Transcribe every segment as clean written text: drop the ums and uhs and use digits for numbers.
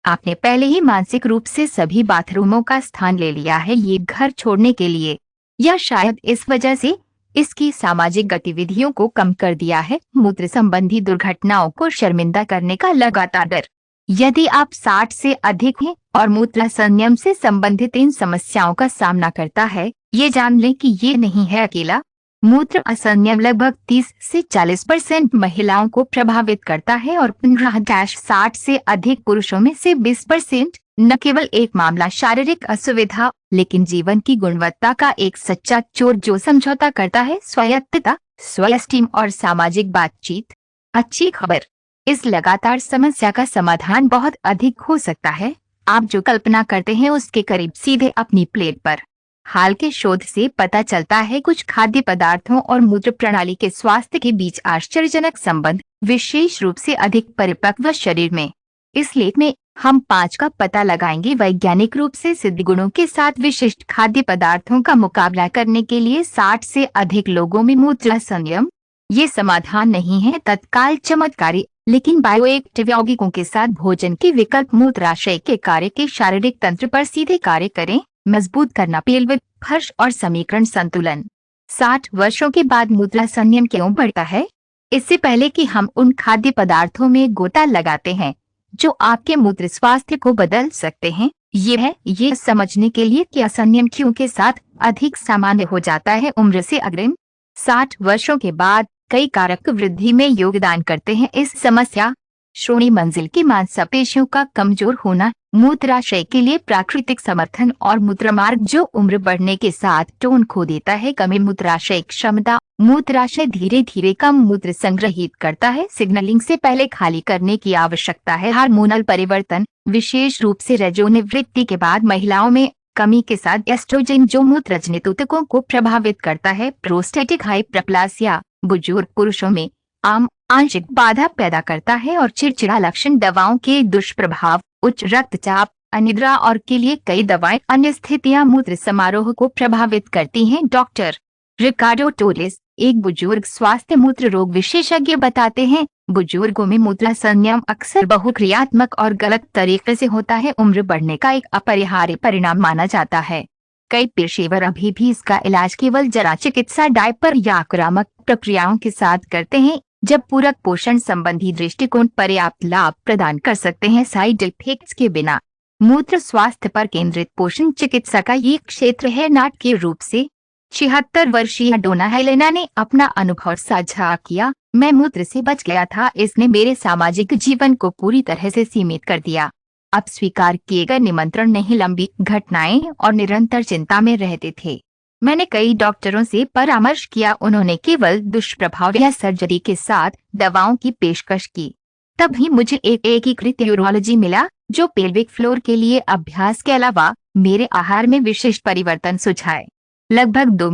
आपने पहले ही मानसिक रूप से सभी बाथरूमों का स्थान ले लिया है ये घर छोड़ने के लिए, या शायद इस वजह से इसकी सामाजिक गतिविधियों को कम कर दिया है। मूत्र संबंधी दुर्घटनाओं को शर्मिंदा करने का लगातार डर। यदि आप 60 से अधिक हैं और मूत्र संयम से संबंधित इन समस्याओं का सामना करता है, ये जान लें कि ये नहीं है अकेला। मूत्र असंयम लगभग 30 से 40% महिलाओं को प्रभावित करता है और 15-60 से अधिक पुरुषों में से 20%। न केवल एक मामला शारीरिक असुविधा, लेकिन जीवन की गुणवत्ता का एक सच्चा चोर जो समझौता करता है स्वायत्तता, स्वयं और सामाजिक बातचीत। अच्छी खबर, इस लगातार समस्या का समाधान बहुत अधिक हो सकता है। आप जो कल्पना करते हैं उसके करीब सीधे अपनी प्लेट पर। हाल के शोध से पता चलता है कुछ खाद्य पदार्थों और मूत्र प्रणाली के स्वास्थ्य के बीच आश्चर्यजनक संबंध, विशेष रूप से अधिक परिपक्व शरीर में। इस लेख में हम 5 का पता लगाएंगे वैज्ञानिक रूप से सिद्ध गुणों के साथ विशिष्ट खाद्य पदार्थों का मुकाबला करने के लिए 60 से अधिक लोगों में मूत्र संयम। ये समाधान नहीं है तत्काल चमत्कारी, लेकिन बायोएक्टिव यौगिकों के साथ भोजन के विकल्प मूत्राशय के कार्य के शारीरिक तंत्र पर सीधे कार्य करें, मजबूत करना पेल्विक फर्श और समीकरण संतुलन। 60 वर्षों के बाद मूत्र संयम क्यों बढ़ता है? इससे पहले कि हम उन खाद्य पदार्थों में गोता लगाते हैं जो आपके मूत्र स्वास्थ्य को बदल सकते हैं, ये समझने के लिए कि असंयम क्यों के साथ अधिक सामान्य हो जाता है उम्र से अग्रिम। 60 वर्षों के बाद कई कारक वृद्धि में योगदान करते हैं इस समस्या। श्रोणि मंजिल की मांसपेशियों का कमजोर होना, मूत्राशय के लिए प्राकृतिक समर्थन और मूत्रमार्ग जो उम्र बढ़ने के साथ टोन खो देता है। कमी मूत्राशय क्षमता, मूत्राशय धीरे धीरे कम मूत्र संग्रहित करता है, सिग्नलिंग से पहले खाली करने की आवश्यकता है। हार्मोनल परिवर्तन, विशेष रूप से रजोनिवृत्ति के बाद महिलाओं में कमी के साथ एस्ट्रोजन जो मूत्रजनित ऊतकों को प्रभावित करता है। प्रोस्टेटिक हाइपरप्लासिया, बुजुर्ग पुरुषों में आम आंशिक बाधा पैदा करता है और चिड़चिड़ा लक्षण, दवाओं के दुष्प्रभाव, उच्च रक्तचाप, अनिद्रा और के लिए कई दवाएं अन्य स्थितियां मूत्र समारोह को प्रभावित करती हैं। डॉक्टर रिकार्डो टोरेस, एक बुजुर्ग स्वास्थ्य मूत्र रोग विशेषज्ञ, बताते हैं बुजुर्गों में मूत्र संयम अक्सर बहुक्रियात्मक और गलत तरीके से होता है, उम्र बढ़ने का एक अपरिहार्य परिणाम माना जाता है। कई पेशेवर अभी भी इसका इलाज केवल जरा चिकित्सा, डायपर या आक्रामक प्रक्रियाओं के साथ करते हैं, जब पूरक पोषण संबंधी दृष्टिकोण पर्याप्त लाभ प्रदान कर सकते हैं साइड इफेक्ट्स के बिना। मूत्र स्वास्थ्य पर केंद्रित पोषण चिकित्सा का ये क्षेत्र है नाटकीय रूप से। 76 वर्षीय डोना हेलेना ने अपना अनुभव साझा किया। मैं मूत्र से बच गया था, इसने मेरे सामाजिक जीवन को पूरी तरह से सीमित कर दिया। अब स्वीकार किए गए निमंत्रण नहीं, लंबी घटनाएं और निरंतर चिंता में रहते थे। मैंने कई डॉक्टरों से परामर्श किया, उन्होंने केवल दुष्प्रभाव या सर्जरी के साथ दवाओं की पेशकश की। तभी मुझे एक एकीकृत यूरोलॉजी मिला जो पेल्विक फ्लोर के लिए अभ्यास के अलावा मेरे आहार में विशिष्ट परिवर्तन सुझाए। लगभग 2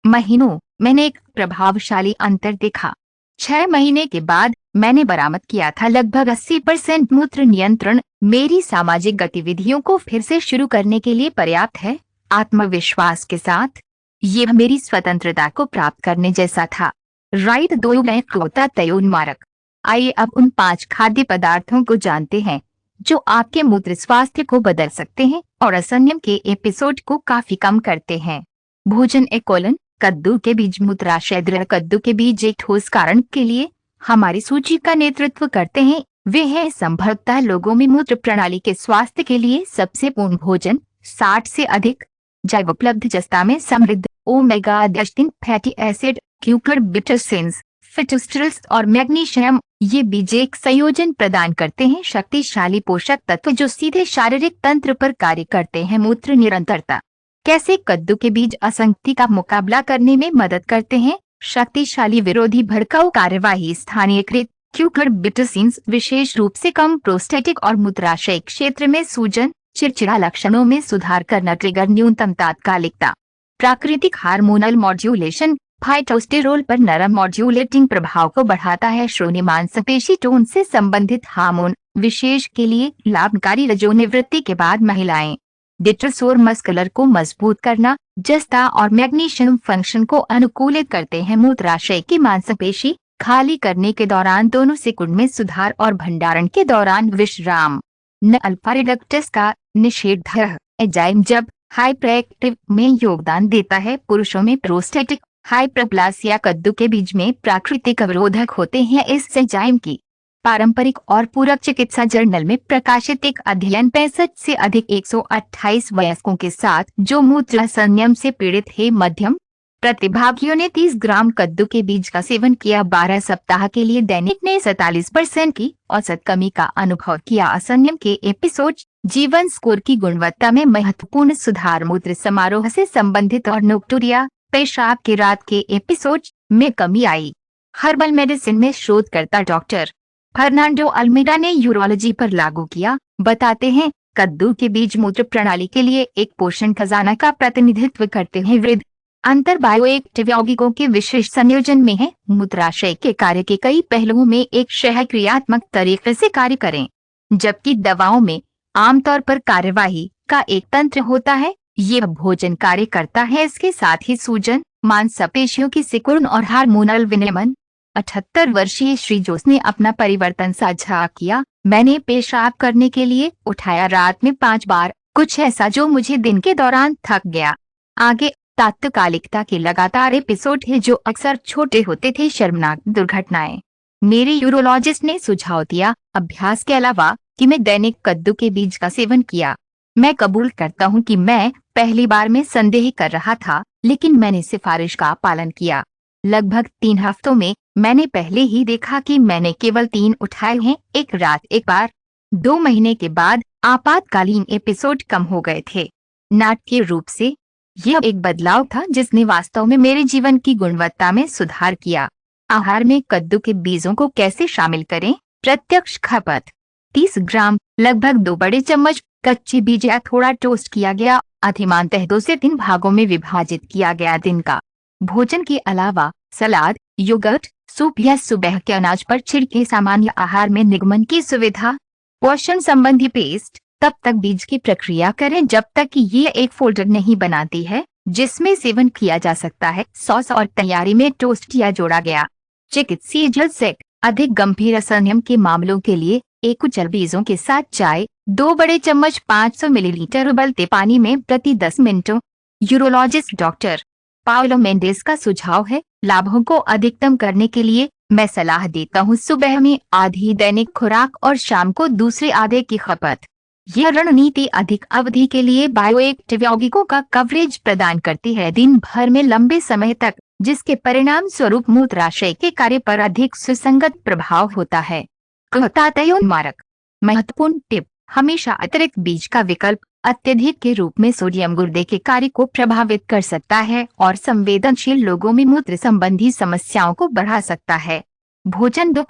महीनों मैंने एक प्रभावशाली अंतर देखा। 6 महीने के बाद मैंने बरामद किया था लगभग 80% मूत्र नियंत्रण मेरी सामाजिक गतिविधियों को फिर से शुरू करने के लिए पर्याप्त है। आत्मविश्वास के साथ ये मेरी स्वतंत्रता को प्राप्त करने जैसा था। राइट 2 में क्लोता तयोन्मारक। आइए अब उन 5 खाद्य पदार्थों को जानते हैं जो आपके मूत्र स्वास्थ्य को बदल सकते हैं और असंयम के एपिसोड को काफी कम करते हैं। भोजन कोलन, कद्दू के बीज मूत्राशय द्रव। कद्दू के बीज एक ठोस कारण के लिए हमारी सूची का नेतृत्व करते हैं। वे हैं संभवतः लोगों में मूत्र प्रणाली के स्वास्थ्य के लिए सबसे पूर्ण भोजन। 60 से अधिक जैव उपलब्ध जस्ता में समृद्ध ओमेगा 3 फैटी एसिड, क्यूकरबिटोसिन्स, फिटोस्टेरॉल्स और मैग्नीशियम। ये बीज एक संयोजन प्रदान करते हैं, शक्तिशाली पोषक तत्व जो सीधे शारीरिक तंत्र पर कार्य करते हैं। मूत्र निरंतरता। कैसे कद्दू के बीज असंगति का मुकाबला करने में मदद करते हैं? शक्तिशाली विरोधी भड़काऊ कार्यवाही। स्थानीयकृत क्यूकरबिटोसिन्स विशेष रूप से कम प्रोस्टेटिक और मूत्राशय क्षेत्र में सूजन, चिड़चिड़ा लक्षणों में सुधार करना। ट्रिगर न्यूनतम तात्कालिकता। प्राकृतिक हार्मोनल मॉड्यूलेशन फाइटोस्टेरोल पर नरम मॉड्यूलेटिंग प्रभाव को बढ़ाता है। श्रोणि मांसपेशी टोन से संबंधित हार्मोन विशेष के लिए लाभकारी। रजोनिवृत्ति के बाद महिलाएं। डिट्रोसोर मस्कुलर को मजबूत करना, जस्ता और मैग्नीशियम फंक्शन को अनुकूलित करते हैं। मूत्राशय की मांसपेशी खाली करने के दौरान दोनों सेकंड में सुधार और भंडारण के दौरान विश्राम। न अल्फा रिडक्टस का निषेधार्ह एंजाइम जब हाइपरएक्टिव में योगदान देता है। पुरुषों में प्रोस्टेटिक हाइपरप्लासिया कद्दू के बीज में प्राकृतिक अवरोधक होते हैं। इस एंजाइम की पारंपरिक और पूरक चिकित्सा जर्नल में प्रकाशित एक अध्ययन 65 से अधिक 128 वयस्कों के साथ जो मूत्राशय से पीड़ित है। मध्यम प्रतिभागियों ने 30 ग्राम कद्दू के बीज का सेवन किया। 12 सप्ताह के लिए दैनिक ने 47% की औसत कमी का अनुभव किया। असंयम के एपिसोड जीवन स्कोर की गुणवत्ता में महत्वपूर्ण सुधार। मूत्र समारोह से संबंधित और नोक्टूरिया पेशाब के रात के एपिसोड में कमी आई। हर्बल मेडिसिन में शोधकर्ता डॉक्टर फर्नांडो अल्मेडा ने यूरोलॉजी पर लागू किया। बताते हैं कद्दू के बीज मूत्र प्रणाली के लिए एक पोषण खजाना का प्रतिनिधित्व करते हैं। वृद्ध अंतर बायोएक्टिव यौगिकों के विशेष संयोजन में है। मूत्राशय के कार्य के कई पहलुओं में एक सहक्रियात्मक तरीके से कार्य करें, जबकि दवाओं में आमतौर पर कार्यवाही का एक तंत्र होता है। ये भोजन कार्य करता है, इसके साथ ही सूजन, मांसपेशियों की सिकुड़न और हार्मोनल विनियमन। 78 वर्षीय श्री जोस ने अपना परिवर्तन साझा किया। मैंने पेशाब करने के लिए उठाया रात में 5 बार, कुछ ऐसा जो मुझे दिन के दौरान थक गया। आगे तात्कालिकता के लगातार एपिसोड है जो अक्सर छोटे होते थे। शर्मनाक दुर्घटनाएं। मेरे यूरोलॉजिस्ट ने सुझाव दिया अभ्यास के अलावा कि मैं दैनिक कद्दू के बीज का सेवन किया। मैं कबूल करता हूं कि मैं पहली बार में संदेह कर रहा था, लेकिन मैंने सिफारिश का पालन किया। लगभग 3 हफ्तों में मैंने पहले ही देखा कि मैंने केवल 3 उठाए हैं, एक रात एक बार। 2 महीने के बाद आपातकालीन एपिसोड कम हो गए थे। नाटकीय रूप से यह एक बदलाव था जिसने वास्तव में मेरे जीवन की गुणवत्ता में सुधार किया। आहार में कद्दू के बीजों को कैसे शामिल करें? प्रत्यक्ष खपत 30 ग्राम, लगभग 2 बड़े चम्मच कच्चे बीज या थोड़ा टोस्ट किया गया, अधिमानतः 2 से 3 भागों में विभाजित किया गया। दिन का भोजन के अलावा सलाद, योगर्ट, सूप या सुबह के अनाज पर छिड़के। सामान्य आहार में निगमन की सुविधा। पोषण संबंधी पेस्ट तब तक बीज की प्रक्रिया करें जब तक कि ये एक फोल्डर नहीं बनाती है जिसमें सेवन किया जा सकता है। सॉस और तैयारी में टोस्ट या जोड़ा गया। चिकित्सीय जल सेक अधिक गंभीर असंयम के मामलों के लिए एक कुचल बीजों के साथ चाय, 2 बड़े चम्मच 500 मिलीलीटर उबलते पानी में प्रति 10 मिनटों। यूरोलॉजिस्ट डॉक्टर पाओलो मेंडेस का सुझाव है लाभों को अधिकतम करने के लिए मैं सलाह देता हूँ सुबह में आधी दैनिक खुराक और शाम को दूसरे आधे की खपत। यह रणनीति अधिक अवधि के लिए बायोएक्टिव यौगिकों का कवरेज प्रदान करती है दिन भर में लंबे समय तक, जिसके परिणाम स्वरूप मूत्राशय के कार्य पर अधिक सुसंगत प्रभाव होता है। तातयोन्मारक महत्वपूर्ण टिप, हमेशा अतिरिक्त बीज का विकल्प अत्यधिक के रूप में सोडियम गुर्दे के कार्य को प्रभावित कर सकता है और संवेदनशील लोगों में मूत्र संबंधी समस्याओं को बढ़ा सकता है। भोजन 2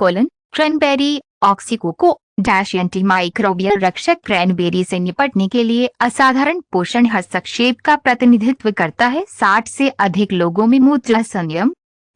क्रैनबेरी ऑक्सीकोको एंटीमाइक्रोबियल रक्षक क्रैनबेरी से निपटने के लिए असाधारण पोषण हस्तक्षेप का प्रतिनिधित्व करता है। 60 से अधिक लोगों में मूत्राशय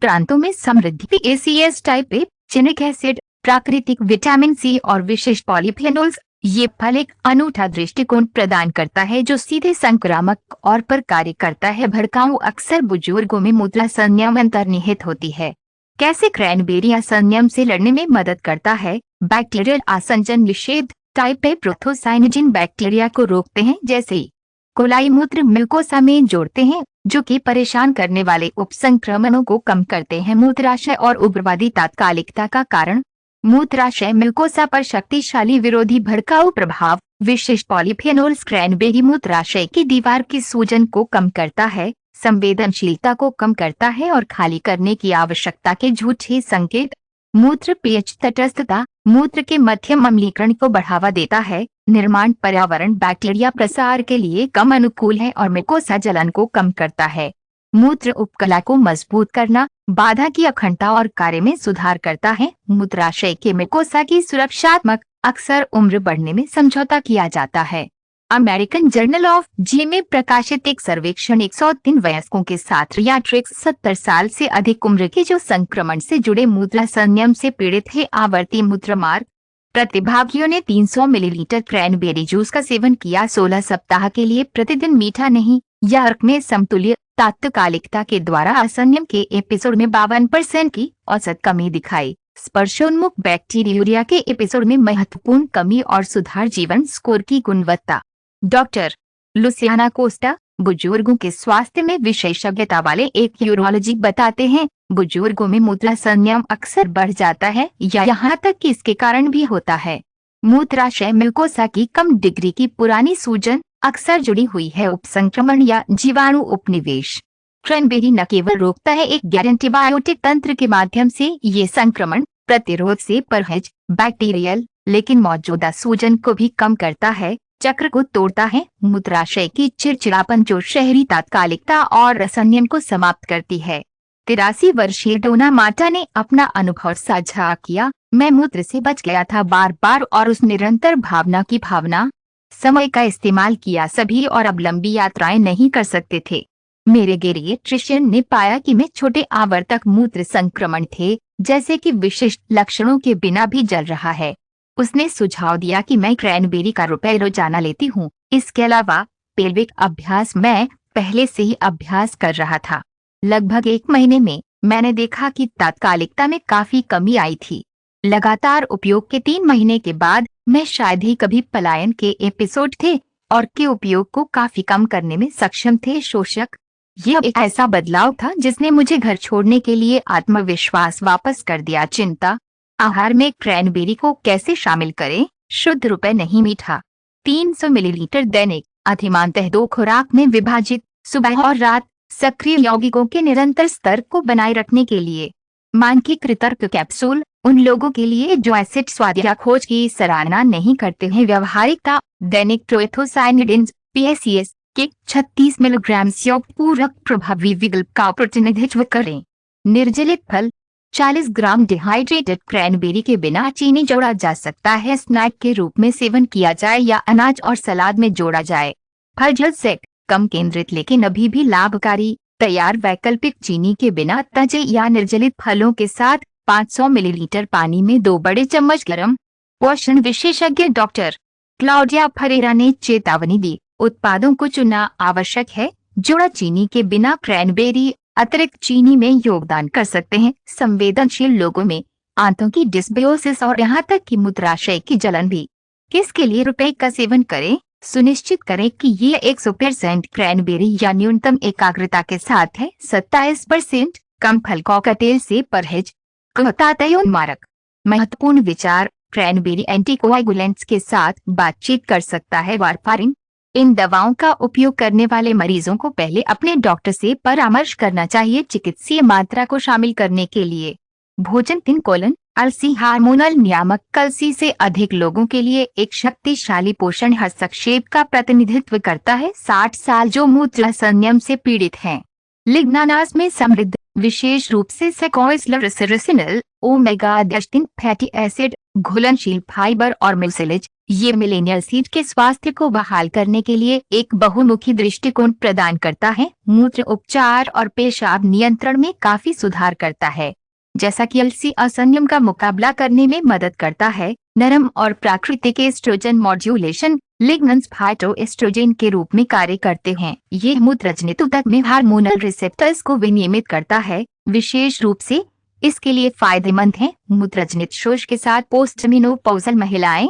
प्रांतों में समृद्धि PACS टाइप ए, चिनिक एसिड, प्राकृतिक विटामिन सी और विशिष्ट पॉलीफेनोल्स। ये फल एक अनूठा दृष्टिकोण प्रदान करता है जो सीधे संक्रामक और पर कार्य करता है। भड़काऊ अक्सर बुजुर्गों में मूत्राशय अंतर्निहित होती है। कैसे क्रैनबेरी असंयम से लड़ने में मदद करता है? बैक्टीरियल आसंजन निषेध टाइप ए प्रोथोसाइनोजिन बैक्टीरिया को रोकते हैं, जैसे कोलाई मूत्र म्यूकोसा में जोड़ते हैं, जो कि परेशान करने वाले उपसंक्रमणों को कम करते हैं। मूत्राशय और उग्रवादी तात्कालिकता का कारण, मूत्राशय म्यूकोसा पर शक्तिशाली विरोधी भड़काऊ प्रभाव। विशिष्ट पॉलीफेनोल्स क्रैनबेरी मूत्राशय की दीवार की सूजन को कम करता है, संवेदनशीलता को कम करता है और खाली करने की आवश्यकता के झूठे संकेत। मूत्र पीएच तटस्थता मूत्र के मध्यम अम्लीकरण को बढ़ावा देता है। निर्माण पर्यावरण बैक्टीरिया प्रसार के लिए कम अनुकूल है और म्यूकोसा जलन को कम करता है। मूत्र उपकला को मजबूत करना, बाधा की अखंडता और कार्य में सुधार करता है। मूत्राशय के म्यूकोसा की सुरक्षात्मक अक्सर उम्र बढ़ने में समझौता किया जाता है। अमेरिकन जर्नल ऑफ जी में प्रकाशित एक सर्वेक्षण 103 वयस्कों के साथ रियाट्रिक्स 70 साल से अधिक उम्र के जो संक्रमण से जुड़े मूत्राशय से पीड़ित है। आवर्ती मूत्रमार्ग प्रतिभागियों ने 300 मिलीलीटर क्रैनबेरी जूस का सेवन किया 16 सप्ताह के लिए, प्रतिदिन मीठा नहीं। यर्क में समतुल्य तात्कालिकता के द्वारा असंयम के एपिसोड में 52% की औसत कमी दिखाई। स्पर्शोन्मुख बैक्टीरिया के एपिसोड में महत्वपूर्ण कमी और सुधार, जीवन स्कोर की गुणवत्ता। डॉक्टर लुसियाना कोस्टा बुजुर्गों के स्वास्थ्य में विशेषज्ञता वाले एक यूरोलॉजी बताते हैं, बुजुर्गों में मूत्र संयम अक्सर बढ़ जाता है या यहाँ तक कि इसके कारण भी होता है। मूत्राशय म्यूकोसा की कम डिग्री की पुरानी सूजन अक्सर जुड़ी हुई है उपसंक्रमण या जीवाणु उपनिवेश। क्रैनबेरी न केवल रोकता है एक गैर एंटीबायोटिक तंत्र के माध्यम से ये संक्रमण प्रतिरोध से परहेज बैक्टीरियल, लेकिन मौजूदा सूजन को भी कम करता है, चक्र को तोड़ता है। मूत्राशय की चिड़चिड़ापन जो शहरी तात्कालिकता और असंयम को समाप्त करती है। 83 वर्षीय डोना माटा ने अपना अनुभव साझा किया। मैं मूत्र से बच गया था बार बार और उस निरंतर भावना समय का इस्तेमाल किया सभी और अब लंबी यात्राएं नहीं कर सकते थे। मेरे गेरिएट्रिशियन ने पाया कि मैं छोटे आवर्तक मूत्र संक्रमण थे जैसे कि विशिष्ट लक्षणों के बिना भी जल रहा है। उसने सुझाव दिया कि मैं क्रैनबेरी का रुपए रोजाना लेती हूँ। इसके अलावा पेल्विक अभ्यास मैं पहले से ही अभ्यास कर रहा था। लगभग 1 महीने में मैंने देखा कि तात्कालिकता में काफी कमी आई थी। लगातार उपयोग के 3 महीने के बाद मैं शायद ही कभी पलायन के एपिसोड थे और के उपयोग को काफी कम करने में सक्षम थे। शोषक यह एक ऐसा बदलाव था जिसने मुझे घर छोड़ने के लिए आत्मविश्वास वापस कर दिया। चिंता आहार में क्रैनबेरी को कैसे शामिल करें? शुद्ध रुपए नहीं मीठा 300 मिलीलीटर दैनिक, अधिमानतः 2 खुराक में विभाजित, सुबह और रात। सक्रिय यौगिकों के निरंतर स्तर को बनाए रखने के लिए मानकीकृत तर्क कैप्सूल उन लोगों के लिए जो एसिड स्वाद या खोज की सराहना नहीं करते हैं। व्यावहारिकता दैनिक ट्रोएथोसाइनिडिन्स PSCS के 36 मिलीग्राम युक्त पूरक प्रभावी विकल्प का प्रतिनिधित्व करें। निर्जलित फल 40 ग्राम डिहाइड्रेटेड क्रैनबेरी के बिना चीनी जोड़ा जा सकता है। स्नैक के रूप में सेवन किया जाए या अनाज और सलाद में जोड़ा जाए। फल जल से कम केंद्रित लेकिन अभी भी लाभकारी तैयार वैकल्पिक चीनी के बिना ताजे या निर्जलित फलों के साथ 500 मिलीलीटर पानी में 2 बड़े चम्मच गर्म। पोषण विशेषज्ञ डॉक्टर क्लाउडिया फरेरा ने चेतावनी दी, उत्पादों को चुनना आवश्यक है। जोड़ा चीनी के बिना क्रैनबेरी अतिरिक्त चीनी में योगदान कर सकते हैं। संवेदनशील लोगों में आंतों की डिस्बियोसिस और यहाँ तक कि मूत्राशय की जलन भी। किसके लिए रुपए का सेवन करें? सुनिश्चित करें कि ये 100% क्रैनबेरी या न्यूनतम एकाग्रता के साथ है। 27% कम फल कॉकटेल से परहेज। उन्मारक महत्वपूर्ण विचार, क्रैनबेरी एंटीकोआगुलेंट्स के साथ बातचीत कर सकता है। वारफारिन इन दवाओं का उपयोग करने वाले मरीजों को पहले अपने डॉक्टर से परामर्श करना चाहिए चिकित्सीय मात्रा को शामिल करने के लिए। भोजन 3 अलसी हार्मोनल नियामक कलसी से अधिक लोगों के लिए एक शक्तिशाली पोषण हस्तक्षेप का प्रतिनिधित्व करता है। 60 साल जो मूत्र संयम से पीड़ित हैं। लिग्नानास में समृद्ध विशेष रूप से सेकोइसलरसिनल ओमेगा 3 फैटी एसिड, घुलनशील फाइबर और म्यूसिलेज ये मिलेनियल सीड के स्वास्थ्य को बहाल करने के लिए एक बहुमुखी दृष्टिकोण प्रदान करता है। मूत्र उपचार और पेशाब नियंत्रण में काफी सुधार करता है, जैसा कि अलसी असंयम का मुकाबला करने में मदद करता है। नरम और प्राकृतिक एस्ट्रोजन मॉड्यूलेशन लिग्नन्स फाइटोएस्ट्रोजन के रूप में कार्य करते हैं। ये मूत्रजनित ऊतक में हार्मोनल रिसेप्टर्स को विनियमित करता है, विशेष रूप से इसके लिए फायदेमंद है। मूत्रजनित शोष के साथ पोस्टमेनोपॉजल महिलाएं।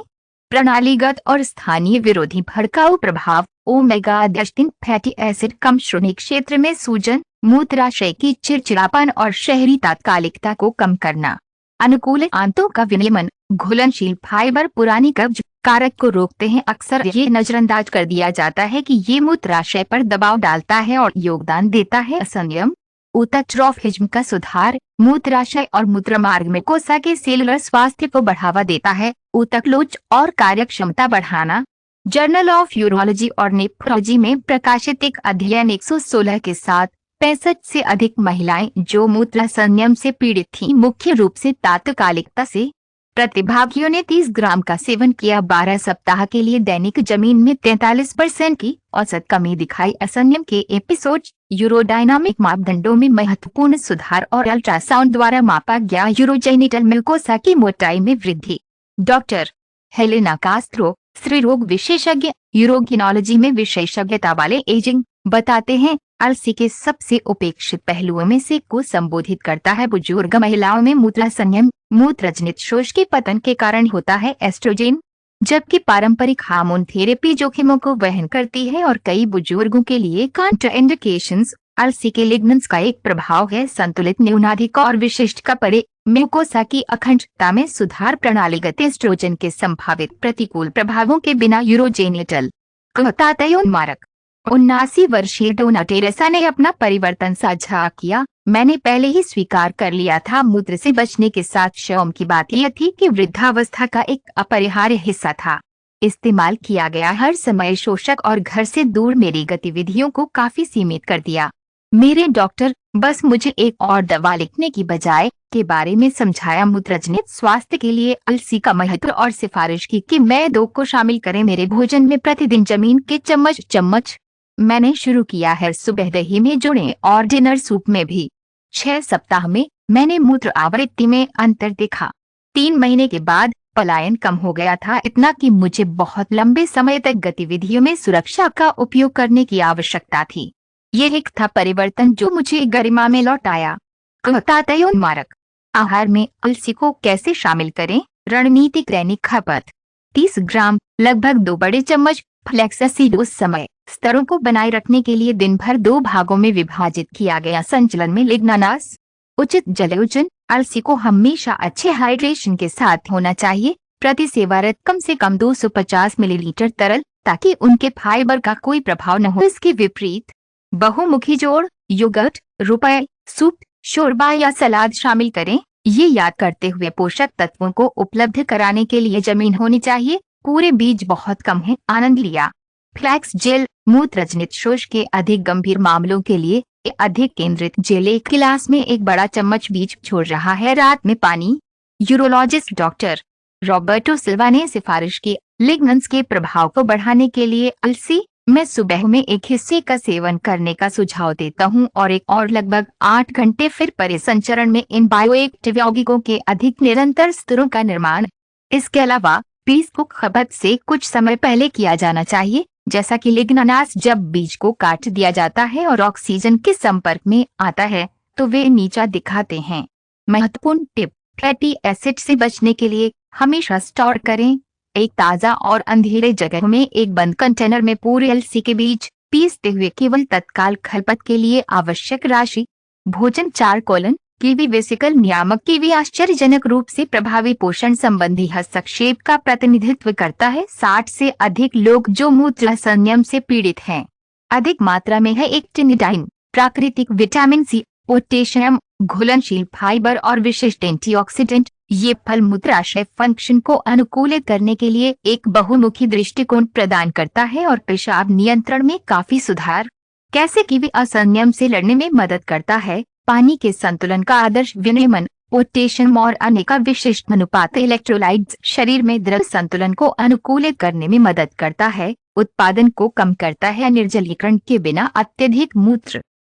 प्रणालीगत और स्थानीय विरोधी भड़काऊ प्रभाव, ओमेगा 3 फैटी एसिड कम श्रोणि क्षेत्र में सूजन, मूत्राशय की चिड़चिड़ापन और शहरी तात्कालिकता को कम करना। अनुकूलित आंतों का विनियमन, घुलनशील फाइबर पुरानी कब्ज कारक को रोकते हैं। अक्सर ये नजरअंदाज कर दिया जाता है कि ये मूत्राशय पर दबाव डालता है और योगदान देता है असंयम। ऊतक ट्रॉफिज्म का सुधार, मूत्राशय और मूत्रमार्ग में कोसा के सेलुलर स्वास्थ्य को बढ़ावा देता है। ऊतक लोच और कार्यक्षमता बढ़ाना। जर्नल ऑफ यूरोलॉजी और नेफ्रोलॉजी में प्रकाशित एक अध्ययन 116 के साथ 65 से अधिक महिलाएं जो मूत्र संयम से पीड़ित थीं, मुख्य रूप से तात्कालिकता से। प्रतिभागियों ने 30 ग्राम का सेवन किया। 12 सप्ताह के लिए दैनिक जमीन में 43% की औसत कमी दिखाई। असंयम के एपिसोड यूरोडायनामिक मापदंडों में महत्वपूर्ण सुधार और अल्ट्रासाउंड द्वारा मापा गया यूरोजेनिटल म्यूकोसा की मोटाई में वृद्धि। डॉक्टर हेलेना कास्त्रो, स्त्री रोग विशेषज्ञ, यूरोगिनोलॉजी में विशेषज्ञता वाले एजिंग बताते हैं। अलसी के सबसे उपेक्षित पहलुओं में से को संबोधित करता है। बुजुर्ग महिलाओं में मूत्र संयम मूत्रजनित शोष के पतन के कारण होता है एस्ट्रोजेन, जबकि पारंपरिक हार्मोन थेरेपी जोखिमों को वहन करती है और कई बुजुर्गों के लिए कॉन्ट्राइंडिकेशंस। अलसी के लिग्नेंस का एक प्रभाव है संतुलित न्यूनाधिक और विशिष्ट कपड़े म्यूकोसा की अखंडता में सुधार, प्रणालीगत एस्ट्रोजन के संभावित प्रतिकूल प्रभावों के बिना यूरोजेनिटल उन्मारक। 79 वर्षीय डोना टेरेसा ने अपना परिवर्तन साझा किया। मैंने पहले ही स्वीकार कर लिया था। मूत्र से बचने के साथ शौम की बात यह थी कि वृद्धावस्था का एक अपरिहार्य हिस्सा था। इस्तेमाल किया गया हर समय शोषक और घर से दूर मेरी गतिविधियों को काफी सीमित कर दिया। मेरे डॉक्टर बस मुझे एक और दवा लिखने की बजाय के बारे में समझाया। मूत्रजनित स्वास्थ्य के लिए अलसी का महत्व और सिफारिश की कि मैं 2 को शामिल करें मेरे भोजन में प्रतिदिन जमीन के चम्मच। मैंने शुरू किया है सुबह दही में जोड़ें और डिनर सूप में भी। 6 सप्ताह में मैंने मूत्र आवृत्ति में अंतर देखा। 3 महीने के बाद पलायन कम हो गया था, इतना कि मुझे बहुत लंबे समय तक गतिविधियों में सुरक्षा का उपयोग करने की आवश्यकता थी। यह एक था परिवर्तन जो मुझे गरिमा में लौटाया। उन्मारक। आहार में अलसी को कैसे शामिल करें? रणनीतिक दैनिक खपत 30 ग्राम, लगभग 2 बड़े चम्मच। फ्लेक्ससीड उस समय स्तरों को बनाए रखने के लिए दिन भर 2 भागों में विभाजित किया गया। संचलन में लिग्नानास उचित जलयोजन। अलसी को हमेशा अच्छे हाइड्रेशन के साथ होना चाहिए। प्रति सेवारत कम से कम 250 मिलीलीटर तरल, ताकि उनके फाइबर का कोई प्रभाव न हो। इसके विपरीत बहुमुखी जोड़ योगर्ट, रुपए, सूप, शोरबा या सलाद शामिल करें। ये याद करते हुए पोषक तत्वों को उपलब्ध कराने के लिए जमीन होनी चाहिए। पूरे बीज बहुत कम है। आनंद लिया। फ्लैक्स जेल मूत्रजनित शोष के अधिक गंभीर मामलों के लिए अधिक केंद्रित जेल। 1 गिलास में 1 बड़ा चम्मच बीज छोड़ रहा है। रात में पानी। यूरोलॉजिस्ट डॉक्टर रॉबर्टो सिल्वा ने सिफारिश की। लिग्नेंस के प्रभाव को बढ़ाने के लिए अलसी मैं सुबह में 1 हिस्से का सेवन करने का सुझाव देता हूं और एक और लगभग 8 घंटे फिर परिसंचरण में इन बायोएक्टिव यौगिकों के अधिक निरंतर स्तरों का निर्माण। इसके अलावा बीज को खपत से कुछ समय पहले किया जाना चाहिए, जैसा कि लिग्नानास जब बीज को काट दिया जाता है और ऑक्सीजन के संपर्क में आता है तो वे नीचा दिखाते हैं। महत्वपूर्ण टिप, फैटी एसिड से बचने के लिए हमेशा स्टोर करें। एक ताज़ा और अंधेरे जगह में एक बंद कंटेनर में पूरे अलसी के बीज पीसते हुए केवल तत्काल खपत के लिए आवश्यक राशि। भोजन 4 कीवी वेसिकल नियामक। कीवी आश्चर्यजनक रूप से प्रभावी पोषण संबंधी हस्तक्षेप का प्रतिनिधित्व करता है। 60 से अधिक लोग जो मूत्र संयम से पीड़ित हैं। अधिक मात्रा में है एक्टिनिडाइन, प्राकृतिक विटामिन सी, पोटेशियम, घुलनशील फाइबर और विशिष्ट एंटीऑक्सीडेंट। ये फल मूत्राशय फंक्शन को अनुकूलित करने के लिए एक बहुमुखी दृष्टिकोण प्रदान करता है और पेशाब नियंत्रण में काफी सुधार। कैसे कीवी असंयम से लड़ने में मदद करता है? पानी के संतुलन का आदर्श विनियमन, पोटेशियम और अन्य का विशिष्ट अनुपात इलेक्ट्रोलाइट्स शरीर में द्रव संतुलन को अनुकूलित करने में मदद करता है, उत्पादन को कम करता है, निर्जलीकरण के बिना अत्यधिक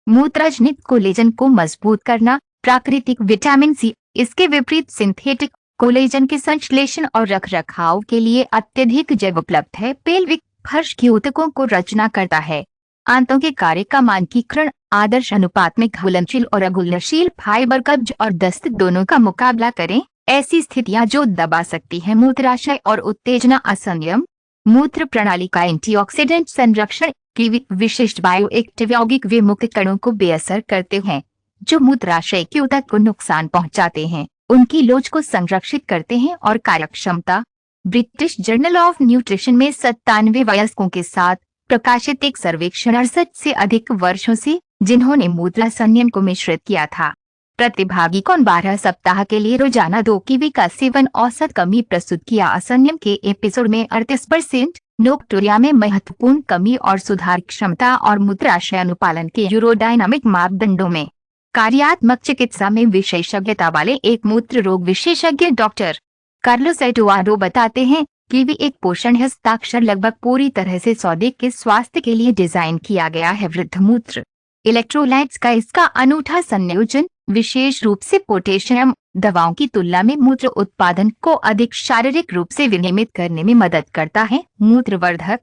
मूत्रजनित कोलेजन को मजबूत करना, प्राकृतिक विटामिन सी। इसके विपरीत सिंथेटिक कोलेजन के संश्लेषण और रखरखाव के लिए अत्यधिक जैव उपलब्ध है। पेल्विक फर्श के ऊतकों को रचना करता है। आंतों के कार्य का मानकीकरण, आदर्श अनुपात में घुलनशील और अघुलनशील फाइबर। कब्ज और दस्त दोनों का मुकाबला करें। ऐसी स्थितियां जो दबा सकती हैं मूत्राशय और उत्तेजना असंयम। मूत्र प्रणाली का एंटीऑक्सीडेंट संरक्षण। कीवी विशिष्ट बायोएक्टिव यौगिक वे मुक्त कणों को बेअसर करते हैं जो मूत्राशय के ऊतक को नुकसान पहुंचाते हैं, उनकी लोच को संरक्षित करते हैं और कार्यक्षमता। ब्रिटिश जर्नल ऑफ न्यूट्रिशन में 97 वयस्कों के साथ प्रकाशित एक सर्वेक्षण 68 से अधिक वर्षों से जिन्होंने मूत्र संयम को मिश्रित किया था। प्रतिभागी को 12 सप्ताह के लिए रोजाना 2 कीवी का सेवन औसत कमी प्रस्तुत किया। असंयम के एपिसोड में 38%, नोक्टोरिया में महत्वपूर्ण कमी और सुधार, क्षमता और मूत्राशय अनुपालन के यूरोडायनामिक मापदंडों में। कार्यात्मक चिकित्सा में विशेषज्ञता वाले एक मूत्र रोग विशेषज्ञ डॉक्टर कार्लोस एडुआर्डो बताते हैं कीवी एक पोषण हस्ताक्षर लगभग पूरी तरह से सौदे के स्वास्थ्य के लिए डिजाइन किया गया है। वृद्ध मूत्र इलेक्ट्रोलाइट्स का इसका अनूठा संयोजन, विशेष रूप से पोटेशियम, दवाओं की तुलना में मूत्र उत्पादन को अधिक शारीरिक रूप से विनियमित करने में मदद करता है। मूत्रवर्धक।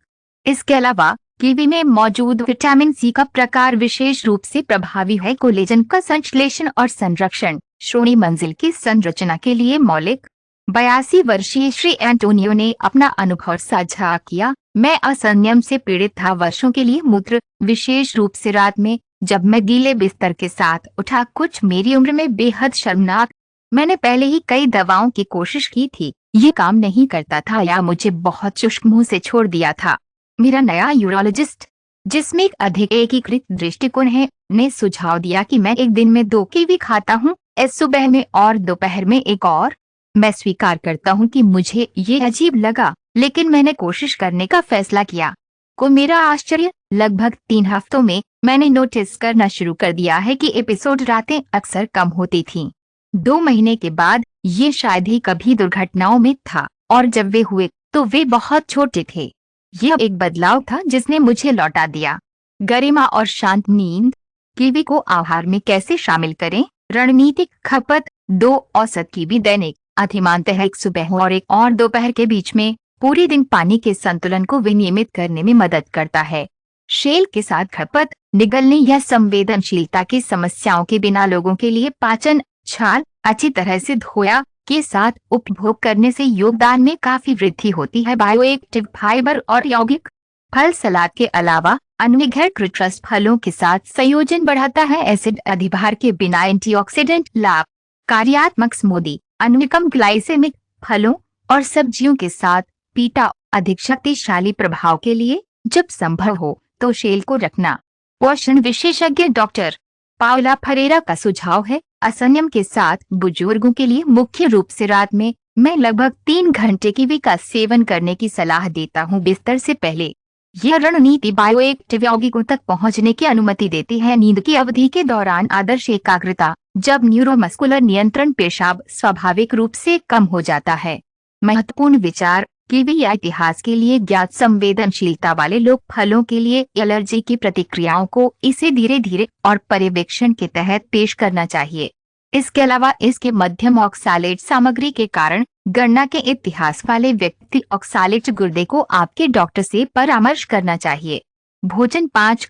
इसके अलावा कीवी में मौजूद विटामिन सी का प्रकार विशेष रूप से प्रभावी है कोलेजन का संश्लेषण और संरक्षण। श्रोणि मंजिल की संरचना के लिए मौलिक। 82 वर्षीय श्री एंटोनियो ने अपना अनुभव साझा किया। मैं असंयम से पीड़ित था वर्षों के लिए मूत्र, विशेष रूप से रात में जब मैं गीले बिस्तर के साथ उठा, कुछ मेरी उम्र में बेहद शर्मनाक। मैंने पहले ही कई दवाओं की कोशिश की थी, ये काम नहीं करता था या मुझे बहुत शुष्क मुंह से छोड़ दिया था। मेरा नया यूरोलॉजिस्ट, जिसमें एक अधिक एकीकृत दृष्टिकोण है, ने सुझाव दिया कि मैं एक दिन में 2 कीवी खाता हूँ, सुबह में और दोपहर में एक और। मैं स्वीकार करता हूँ कि मुझे ये अजीब लगा, लेकिन मैंने कोशिश करने का फैसला किया। को मेरा आश्चर्य, लगभग 3 हफ्तों में मैंने नोटिस करना शुरू कर दिया है कि एपिसोड रातें अक्सर कम होती थीं। 2 महीने के बाद ये शायद ही कभी दुर्घटनाओं में था, और जब वे हुए तो वे बहुत छोटे थे। यह एक बदलाव था जिसने मुझे लौटा दिया। गरिमा और शांत नींद। कीवी को आहार में कैसे शामिल करें? रणनीतिक खपत। 2 औसत कीवी दैनिक, अधिमानतः एक सुबह और एक और दोपहर के बीच में, पूरे दिन पानी के संतुलन को विनियमित करने में मदद करता है। शेल के साथ खपत, निगलने या संवेदनशीलता की समस्याओं के बिना लोगों के लिए पाचन, छाल अच्छी तरह से धोया के साथ उपभोग करने से योगदान में काफी वृद्धि होती है। बायोएक्टिव फाइबर और यौगिक। फल सलाद के अलावा अन्य घृतरस फलों के साथ संयोजन बढ़ाता है एसिड अधिभार के बिना एंटीऑक्सीडेंट लाभ। कार्यात्मक स्मूदी, अन्य कम ग्लाइसेमिक फलों और सब्जियों के साथ पीटा, अधिक शक्तिशाली प्रभाव के लिए जब संभव हो तो शेल को रखना। पोषण विशेषज्ञ डॉक्टर पाओला फरेरा का सुझाव है, असंयम के साथ बुजुर्गों के लिए मुख्य रूप से रात में मैं लगभग 3 घंटे कीवी का सेवन करने की सलाह देता हूं बिस्तर से पहले। यह रणनीति बायोएक्टिव यौगिकों तक पहुंचने की अनुमति देती है। नींद की अवधि के दौरान आदर्श एकाग्रता, जब न्यूरोमस्कुलर नियंत्रण पेशाब स्वाभाविक रूप से कम हो जाता है। महत्वपूर्ण विचार, कीवी या इतिहास के लिए ज्ञात संवेदनशीलता वाले लोग फलों के लिए एलर्जी की प्रतिक्रियाओं को इसे धीरे धीरे और पर्यवेक्षण के तहत पेश करना चाहिए। इसके अलावा इसके मध्यम ऑक्सालेट सामग्री के कारण गणना के इतिहास वाले व्यक्ति ऑक्सालेट गुर्दे को आपके डॉक्टर से परामर्श करना चाहिए। भोजन 5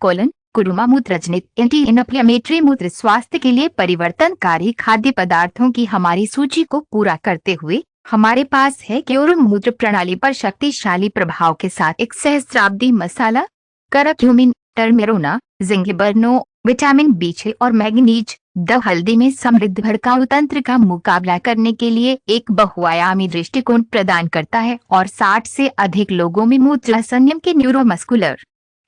कुरुमा मूत्रजनित एंटी इन्फ्लेमेटरी मूत्र स्वास्थ्य के लिए परिवर्तनकारी खाद्य पदार्थों की हमारी सूची को पूरा करते हुए हमारे पास है क्यूरम मूत्र प्रणाली पर शक्तिशाली प्रभाव के साथ एक सहस्राब्दी मसाला, करक्यूमिन, टर्मेरोना, जिंगबर्नो, विटामिन B6 और मैग्नीज। द हल्दी में समृद्ध भड़काऊ तंत्र का मुकाबला करने के लिए एक बहुआयामी दृष्टिकोण प्रदान करता है और 60 से अधिक लोगों में मूत्र असंयम के न्यूरोमस्कुलर।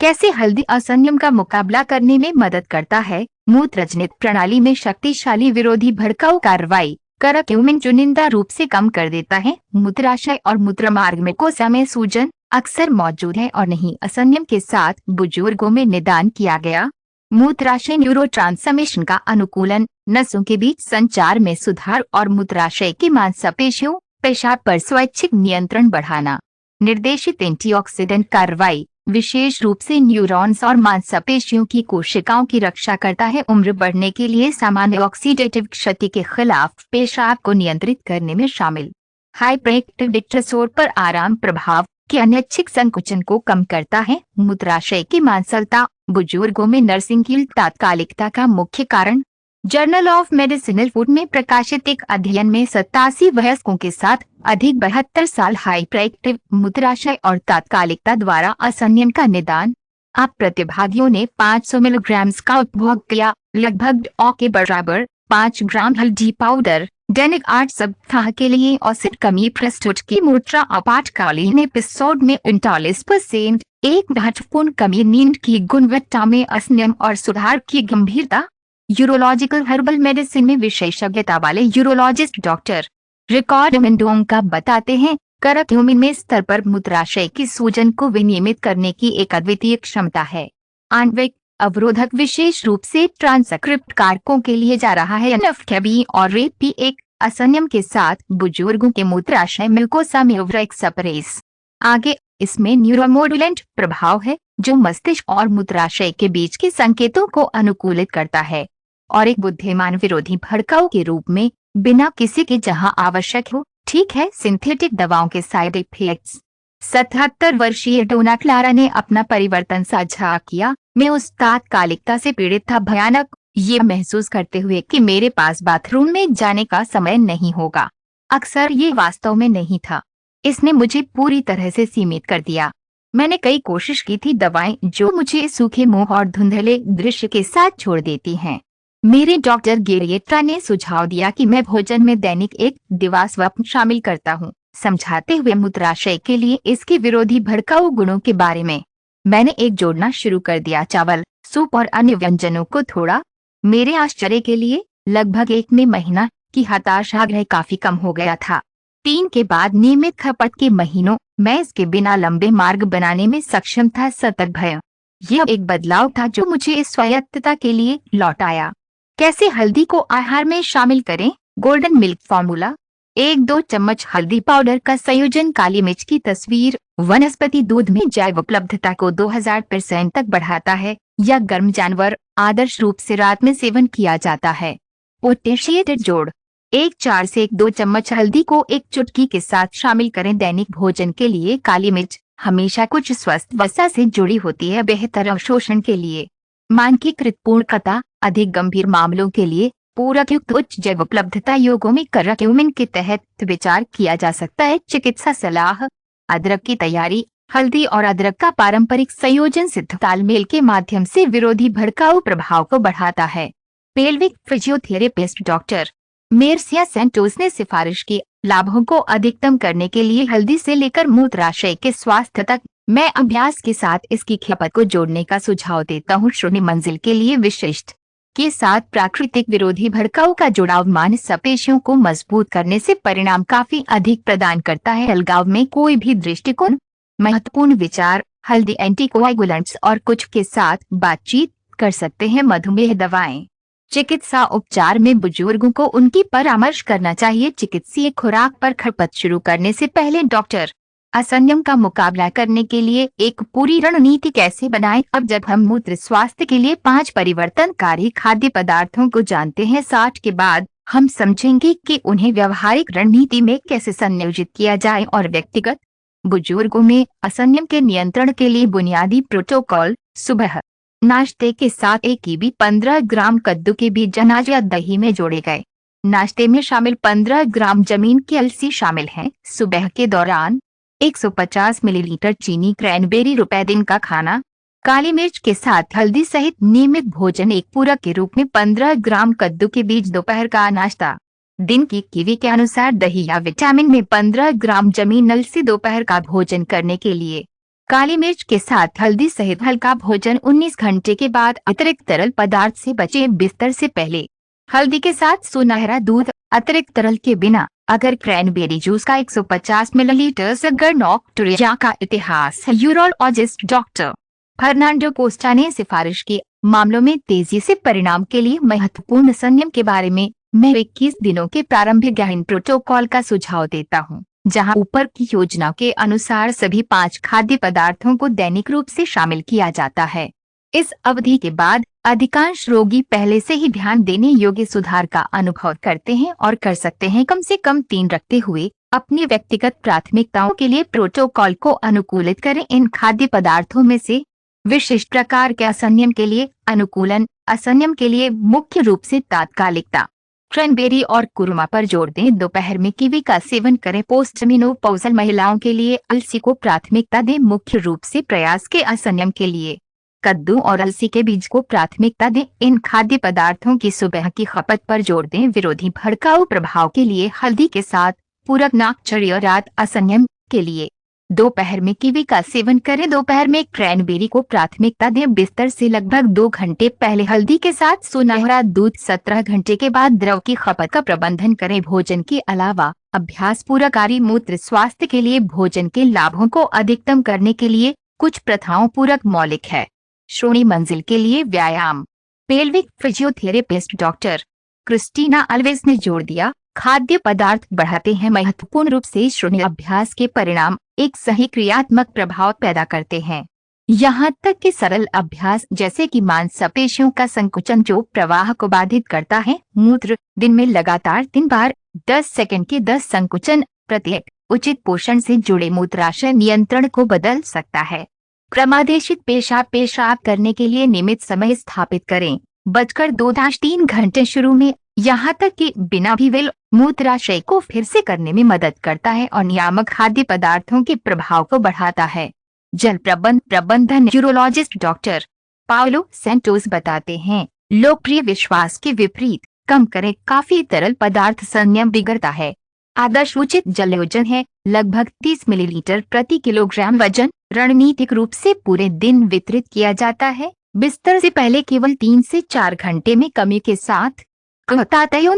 कैसे हल्दी असंयम का मुकाबला करने में मदद करता है? मूत्रजनित प्रणाली में शक्तिशाली विरोधी भड़काऊ कार्रवाई। करक्यूमिन चुनिंदा रूप से कम कर देता है मूत्राशय और मूत्रमार्ग में कोसा में सूजन अक्सर मौजूद है और नहीं असंयम के साथ बुजुर्गों में निदान किया गया। मूत्राशय न्यूरोट्रांसमिशन का अनुकूलन, नसों के बीच संचार में सुधार और मूत्राशय की मांसपेशियों, पेशाब पर स्वैच्छिक नियंत्रण बढ़ाना। निर्देशित एंटीऑक्सीडेंट कार्रवाई, विशेष रूप से न्यूरॉन्स और मांसपेशियों की कोशिकाओं की रक्षा करता है। उम्र बढ़ने के लिए सामान्य ऑक्सीडेटिव क्षति के खिलाफ पेशाब को नियंत्रित करने में शामिल। हाइपरएक्टिव डिट्रेसोर पर आराम प्रभाव के अनैच्छिक संकुचन को कम करता है। मूत्राशय की मांसलता, बुजुर्गों में नर्सिंग की तात्कालिकता का मुख्य कारण। जर्नल ऑफ मेडिसिनल फूड में प्रकाशित एक अध्ययन में 87 वयस्कों के साथ अधिक 72 साल हाइपरएक्टिव मूत्राशय और तात्कालिकता द्वारा असंयम का निदान। आप प्रतिभागियों ने 500 मिलीग्राम का उपभोग किया, लगभग औ के बराबर 5 ग्राम हल्दी पाउडर, दैनिक 8 सप्ताह के लिए औसत कमी। प्रस्तुत की मूत्रा आपातकालीन एपिसोड में 39%, एक महत्वपूर्ण कमी। नींद की गुणवत्ता में असंयम और सुधार की गंभीरता। यूरोलॉजिकल हर्बल मेडिसिन में विशेषज्ञता वाले यूरोलॉजिस्ट डॉक्टर रिकॉर्ड मेंडोंका बताते हैं, करक्यूमिन में स्तर पर मूत्राशय की सूजन को विनियमित करने की एक अद्वितीय क्षमता है। आणविक अवरोधक विशेष रूप से ट्रांसक्रिप्ट कारकों के लिए जा रहा है। NF-κB और RAP1 असंयम के साथ बुजुर्गों के मूत्राशय मिल्कोसा में सपरेस। आगे इसमें न्यूरोमोडुलेंट प्रभाव है जो मस्तिष्क और मूत्राशय के बीच के संकेतों को अनुकूलित करता है और एक बुद्धिमान विरोधी भड़काऊ के रूप में बिना किसी के जहां आवश्यक हो। ठीक है, सिंथेटिक दवाओं के साइड इफेक्ट्स। 77 वर्षीय डोना क्लारा ने अपना परिवर्तन साझा किया। मैं उस तात्कालिकता से पीड़ित था, भयानक ये महसूस करते हुए कि मेरे पास बाथरूम में जाने का समय नहीं होगा। अक्सर ये वास्तव में नहीं था। इसने मुझे पूरी तरह से सीमित कर दिया। मैंने कई कोशिश की थी, दवाएं जो मुझे सूखे मुंह और धुंधले दृश्य के साथ छोड़ देती हैं। मेरे डॉक्टर गेरिएट्रा ने सुझाव दिया कि मैं भोजन में दैनिक एक दिवास्वप्न शामिल करता हूँ, समझाते हुए मूत्राशय के लिए इसके विरोधी भड़काऊ गुणों के बारे में। मैंने एक जोड़ना शुरू कर दिया, चावल, सूप और अन्य व्यंजनों को थोड़ा। मेरे आश्चर्य के लिए लगभग 1 महीना की हताशाग्रह काफी कम हो गया था। 3 के बाद नियमित खपत के महीनों मैं इसके बिना लंबे मार्ग बनाने में सक्षम था। सतत भय, यह एक बदलाव था जो मुझे इस स्वायत्तता के लिए लौट आया। कैसे हल्दी को आहार में शामिल करें? Golden milk formula. 1-2 चम्मच हल्दी पाउडर का संयोजन। काली मिर्च की तस्वीर। वनस्पति दूध में जैव उपलब्धता को 2000% तक बढ़ाता है या गर्म जानवर आदर्श रूप से रात में सेवन किया जाता है। पोटेशिएटेड जोड़। 1-4 से 1-2 चम्मच हल्दी को एक चुटकी के साथ शामिल करें। दैनिक भोजन के लिए काली मिर्च हमेशा कुछ स्वस्थ वसा से जुड़ी होती है, बेहतर अवशोषण के लिए। मानकीकृत पूर्णता। अधिक गंभीर मामलों के लिए पूरक युक्त उच्च जैव उपलब्धता योगों में करक्यूमिन के तहत विचार किया जा सकता है। चिकित्सा सलाह। अदरक की तैयारी। हल्दी और अदरक का पारंपरिक संयोजन सिद्ध तालमेल के माध्यम से विरोधी भड़काऊ प्रभाव को बढ़ाता है। पेल्विक फिजियोथेरेपिस्ट डॉक्टर मेर्सिया सेंटोस ने सिफारिश की, लाभों को अधिकतम करने के लिए हल्दी से लेकर मूत्राशय के स्वास्थ्य तक मैं अभ्यास के साथ इसकी खपत को जोड़ने का सुझाव देता हूँ। श्रोणी मंजिल के लिए विशिष्ट के साथ प्राकृतिक विरोधी भड़काऊ का जुड़ाव मांसपेशियों को मजबूत करने से परिणाम काफी अधिक प्रदान करता है। अलगाव में कोई भी दृष्टिकोण। महत्वपूर्ण विचार। हल्दी एंटीकोएगुलेंट्स और कुछ के साथ बातचीत कर सकते हैं। मधुमेह दवाएं। चिकित्सा उपचार में बुजुर्गों को उनकी परामर्श करना चाहिए। चिकित्सीय खुराक पर खपत शुरू करने से पहले डॉक्टर। असंयम का मुकाबला करने के लिए एक पूरी रणनीति कैसे बनाएं? अब जब हम मूत्र स्वास्थ्य के लिए 5 परिवर्तनकारी खाद्य पदार्थों को जानते हैं, 60 के बाद हम समझेंगे कि उन्हें व्यावहारिक रणनीति में कैसे संयोजित किया जाए और व्यक्तिगत बुजुर्गों में असंयम के नियंत्रण के लिए बुनियादी प्रोटोकॉल। सुबह नाश्ते के साथ 1 कीवी 15 ग्राम कद्दू के बीज अनाज या दही में जोड़े गए। नाश्ते में शामिल 15 ग्राम जमीन की अलसी शामिल है। सुबह के दौरान 150 मिलीलीटर चीनी क्रैनबेरी। रुपए दिन का खाना। काली मिर्च के साथ हल्दी सहित नियमित भोजन। एक पूरक के रूप में 15 ग्राम कद्दू के बीज। दोपहर का नाश्ता। दिन की कीवी के अनुसार दही या विटामिन में 15 ग्राम जमीन अलसी। दोपहर का भोजन करने के लिए काली मिर्च के साथ हल्दी सहित हल्का भोजन। 19 घंटे के बाद अतिरिक्त तरल पदार्थ से बचें। बिस्तर से पहले हल्दी के साथ सुनहरा दूध। अतिरिक्त तरल के बिना। अगर क्रैनबेरी जूस का 150 मिलीलीटर। अगर नॉक्टुरिया का इतिहास है। यूरोलॉजिस्ट डॉक्टर फर्नांडो कोस्टा ने सिफारिश की, मामलों में तेजी से परिणाम के लिए महत्वपूर्ण संयम के बारे में मैं 21 दिनों के प्रारंभिक गहन प्रोटोकॉल का सुझाव देता हूं, जहां ऊपर की योजना के अनुसार सभी 5 खाद्य पदार्थों को दैनिक रूप से शामिल किया जाता है। इस अवधि के बाद अधिकांश रोगी पहले से ही ध्यान देने योग्य सुधार का अनुभव करते हैं और कर सकते हैं। कम से कम 3 रखते हुए अपनी व्यक्तिगत प्राथमिकताओं के लिए प्रोटोकॉल को अनुकूलित करें। इन खाद्य पदार्थों में से विशिष्ट प्रकार के असंयम के लिए अनुकूलन। असंयम के लिए मुख्य रूप से तात्कालिकता। क्रैनबेरी और कुरमा पर जोर दें। दोपहर में कीवी का सेवन करें। पोस्ट मेनोपॉज़ल महिलाओं के लिए अलसी को प्राथमिकता दें, मुख्य रूप से प्रयास के असंयम के लिए कद्दू और अलसी के बीज को प्राथमिकता दें। इन खाद्य पदार्थों की सुबह की खपत पर जोर दें। विरोधी भड़काऊ प्रभाव के लिए हल्दी के साथ पूरक नाकचर्य। रात असंयम के लिए दोपहर में कीवी का सेवन करें। दोपहर में क्रैनबेरी को प्राथमिकता दें। बिस्तर से लगभग 2 घंटे पहले हल्दी के साथ सुनहरा दूध। 17 घंटे के बाद द्रव की खपत का प्रबंधन करें। भोजन के अलावा अभ्यास पूरकारी मूत्र स्वास्थ्य के लिए भोजन के लाभों को अधिकतम करने के लिए कुछ प्रथाओं पूरक मौलिक है। श्रोणी मंजिल के लिए व्यायाम। Pelvic physiotherapist doctor Christina Alves ने जोड़ दिया, खाद्य पदार्थ बढ़ाते हैं महत्वपूर्ण रूप से श्रोणी अभ्यास के परिणाम एक सही क्रियात्मक प्रभाव पैदा करते हैं। यहाँ तक कि सरल अभ्यास जैसे कि मांसपेशियों का संकुचन जो प्रवाह को बाधित करता है। मूत्र दिन में लगातार 3 बार 10 सेकंड के 10 संकुचन प्रत्येक उचित पोषण से जुड़े मूत्राशय नियंत्रण को बदल सकता है। क्रमादेशित पेशाब करने के लिए नियमित समय स्थापित करें। बचकर 2-3 घंटे शुरू में, यहाँ तक कि बिना भी वेल मूत्राशय को फिर से करने में मदद करता है और नियामक खाद्य पदार्थों के प्रभाव को बढ़ाता है। जल प्रबंधन यूरोलॉजिस्ट डॉक्टर पाओलो सैंटोस बताते हैं, लोकप्रिय विश्वास के विपरीत कम करें काफी तरल पदार्थ संयम बिगड़ता है। आदर्श उचित जलयोजन है लगभग 30 मिलीलीटर प्रति किलोग्राम वजन। रणनीतिक रूप से पूरे दिन वितरित किया जाता है। बिस्तर से पहले केवल 3 से 4 घंटे में कमी के साथ।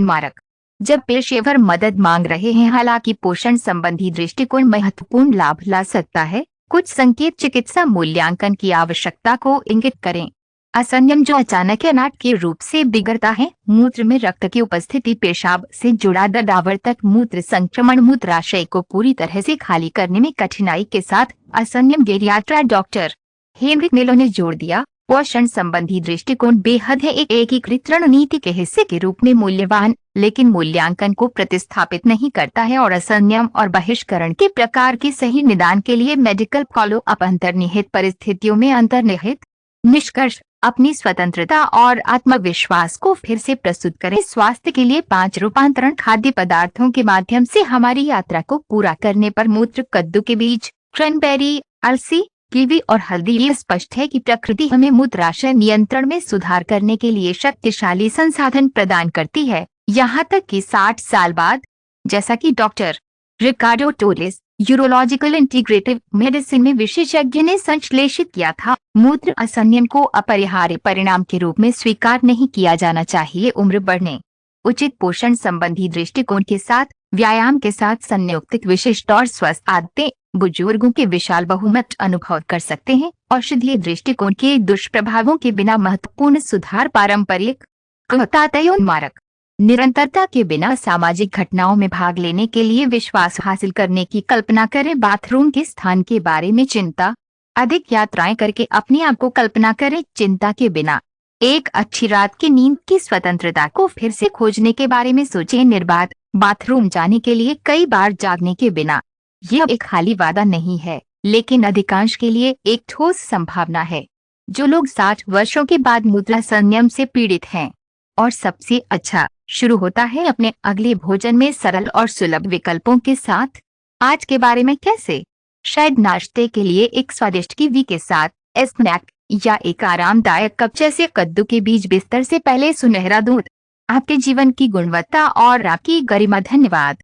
मारक जब पेशेवर मदद मांग रहे हैं, हालांकि पोषण संबंधी दृष्टिकोण महत्वपूर्ण लाभ ला सकता है। कुछ संकेत चिकित्सा मूल्यांकन की आवश्यकता को इंगित करें। असंयम जो अचानक या नाटकीय रूप से बिगड़ता है। मूत्र में रक्त की उपस्थिति, पेशाब से जुड़ा दर्द, मूत्र संक्रमण, मूत्राशय को पूरी तरह से खाली करने में कठिनाई के साथ असंयम। गेरियाट्रा डॉक्टर हेनरिक मेलो ने जोड़ दिया, पोषण संबंधी दृष्टिकोण बेहद है एक एकीकृत रणनीति के हिस्से के रूप में मूल्यवान, लेकिन मूल्यांकन को प्रतिस्थापित नहीं करता है और असंयम और बहिष्करण के प्रकार के सही निदान के लिए मेडिकल फॉलो अप अंतर्निहित परिस्थितियों में अंतर्निहित। निष्कर्ष, अपनी स्वतंत्रता और आत्मविश्वास को फिर से प्रस्तुत करें। स्वास्थ्य के लिए 5 रूपांतरण खाद्य पदार्थों के माध्यम से हमारी यात्रा को पूरा करने पर मूत्र, कद्दू के बीज, क्रैनबेरी, अलसी, कीवी और हल्दी। ये स्पष्ट है कि प्रकृति हमें मूत्राशय नियंत्रण में सुधार करने के लिए शक्तिशाली संसाधन प्रदान करती है, यहाँ तक कि 60 साल बाद। जैसा कि डॉक्टर रिकार्डो टोरेस, यूरोलॉजिकल इंटीग्रेटिव मेडिसिन में विशेषज्ञ ने संश्लेषित किया था, मूत्र असंयम को अपरिहार्य परिणाम के रूप में स्वीकार नहीं किया जाना चाहिए। उम्र बढ़ने, उचित पोषण संबंधी दृष्टिकोण के साथ, व्यायाम के साथ संयुक्त विशिष्ट और स्वस्थ आदतें बुजुर्गों के विशाल बहुमत अनुभव कर सकते हैं। औषधीय दृष्टिकोण के दुष्प्रभावों के बिना महत्वपूर्ण सुधार। पारंपरिक मारक निरंतरता के बिना सामाजिक घटनाओं में भाग लेने के लिए विश्वास हासिल करने की कल्पना करें। बाथरूम के स्थान के बारे में चिंता, अधिक यात्राएं करके अपने आप को कल्पना करें चिंता के बिना। एक अच्छी रात की नींद की स्वतंत्रता को फिर से खोजने के बारे में सोचें। निर्बाध बाथरूम जाने के लिए कई बार जागने के बिना। यह एक खाली वादा नहीं है, लेकिन अधिकांश के लिए एक ठोस संभावना है। जो लोग 60 वर्षों के बाद मूत्र संयम से पीड़ित हैं। और सबसे अच्छा शुरू होता है अपने अगले भोजन में सरल और सुलभ विकल्पों के साथ। आज के बारे में कैसे? शायद नाश्ते के लिए एक स्वादिष्ट कीवी के साथ स्नैक, या एक आरामदायक कप जैसे कद्दू के बीज। बिस्तर से पहले सुनहरा दूध। आपके जीवन की गुणवत्ता और आपकी गरिमा। धन्यवाद।